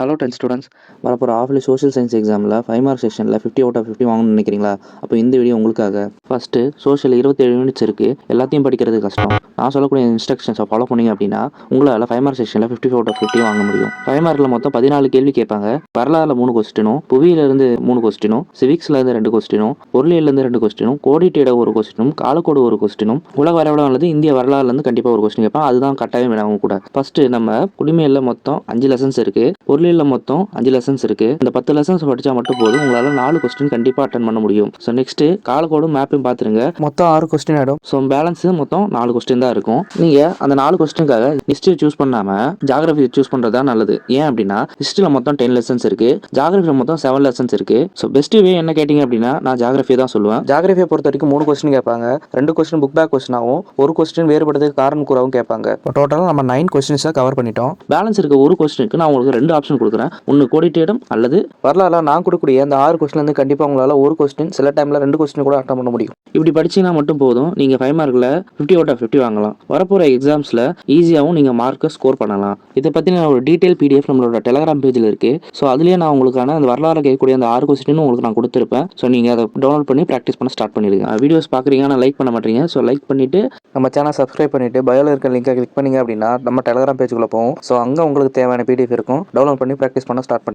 Hello 10 students. வரப்போகிற ஆஃப்லி social science எக்ஸாமில் 5 mark செக்ஷனில் 50 அவுட் ஆஃப் 50 வாங்கணும்னு நினைக்கிறீங்களா? அப்போ இந்த வீடியோ உங்களுக்காக. ஃபஸ்ட்டு சோஷியல் 27 யூனிட்ஸ் இருக்குது. எல்லாத்தையும் படிக்கிறது கஷ்டம். நான் சொல்லக்கூடிய இன்ஸ்ட்ரக்ஷன்ஸை ஃபாலோ பண்ணிங்க அப்படின்னா உங்களால் 5 மார்க் செக்ஷனில் 50 அவுட் ஆஃப் 50 வாங்க முடியும். 5 மார்க்கில் மொத்தம் 14 கேள்வி கேட்பாங்க. வரலாறுல 3 கொஸ்டினும், புவியிலிருந்து 3 கொஸ்டினும், சிவிக்ஸ்லேருந்து 2 கொஸ்டினும், பொருளியலேருந்து 2 கொஸ்டினும், கோடிட்டேட ஒரு கொஸ்டினும், காலக்கோடு ஒரு கொஸ்டினும், உலக வரைபடம் அல்லது இந்திய வரலாறுலேருந்து கண்டிப்பாக ஒரு கொஸ்டின் கேட்பான். அதுதான் கட்டாயம் வேணும் கூட. ஃபஸ்ட்டு நம்ம குடிமையில் மொத்தம் 5 லெசன்ஸ் இருக்குது. பொருளியல்ல மொத்தம் 5 லெசன்ஸ் இருக்கு. இந்த 10 லெசன்ஸ் படிச்சா மட்டும் போதும். உங்களால 4 கொஸ்டின் கண்டிப்பா அட்டன் பண்ண முடியும். ஸோ நெக்ஸ்ட் காலக்கோடும் மேப்பையும் பாத்துருங்க. மொத்தம் 6 கொஸ்டின் ஆயிடும். ஸோ பேலன்ஸ் மொத்தம் 4 கொஸ்டின் தான் இருக்கும். நீங்க அந்த 4 கொஸ்டினுக்காக ஹிஸ்டரி சூஸ் பண்ணாம ஜியாகிரபி சூஸ் பண்றதா நல்லது. ஏன் அப்படின்னா ஹிஸ்டரியில மொத்தம் 10 லெசன்ஸ் இருக்கு. ஜியாகிரபில மொத்தம் 7 லெசன்ஸ் இருக்கு. ஸோ பெஸ்ட் வே என்ன கேட்டீங்க அப்படின்னா நான் ஜியாகிரபி தான் சொல்லுவேன். ஜியாகிரபியை பொறுத்த வரைக்கும் 3 கொஸ்டின் கேட்பாங்க. 2 கொஸ்டின் புக் பேக் கொஸ்டினாகவும், ஒரு கொஸ்டின் வேறுபடுறதுக்கு காரணம் கூறவும் கேட்பாங்க. டோட்டலாக நம்ம 9 கொஸ்டின்ஸை கவர் பண்ணிட்டோம். பேலன்ஸ் இருக்க ஒரு கொஸ்டினுக்கு நான் உங்களுக்கு 2 ஆப்ஷன் கொடுக்குறேன். ஒன்று கோடிட்டேடம் அல்லது வரலாறு. நான் கொடுக்கக்கூடிய அந்த 6 கொஸ்டின்லேருந்து கண்டிப்பாக உங்களால் ஒரு கொஸ்டின், சில டைமில் 2 கொஸ்டின் கூட அட்டன் பண்ண முடியும். இப்படி படிச்சீங்கன்னா மட்டும் போதும். நீங்கள் 5 மார்க்கில் 50 அவுட் ஆஃப் 50 வாங்கலாம். வரப்போகிற எக்ஸாம்ஸில் ஈஸியாகவும் நீங்கள் மார்க்கை ஸ்கோர் பண்ணலாம். இதை பற்றின ஒரு டீட்டெயில் பிடிஎஃப் நம்மளோட டெலகிராம் பேஜில் இருக்குது. ஸோ அதுலேயே நான் உங்களுக்கான அந்த வரலாறு கேட்கக்கூடிய அந்த 6 கொஸ்டினும் உங்களுக்கு நான் கொடுத்துருப்பேன். ஸோ நீங்கள் அதை டவுன்லோட் பண்ணி ப்ராக்டிஸ் பண்ண ஸ்டார்ட் பண்ணிடுங்க. வீடியோஸ் பார்க்குறீங்க ஆனால் லைக் பண்ண மாட்டீங்க. ஸோ லைக் பண்ணிவிட்டு நம்ம சேனல் சப்ஸ்கிரைப் பண்ணிவிட்டு பயோவில் இருக்க லிங்கை கிளிக் பண்ணிங்க அப்படின்னா நம்ம டெலகிராம் பேஜுக்குள்ளே போவோம். ஸோ அங்கே உங்களுக்கு தேவையான பிடிஎஃப் இருக்கும். டவுன்லோட் பண்ணி ப்ராக்டிஸ் பண்ண ஸ்டார்ட் பண்ணி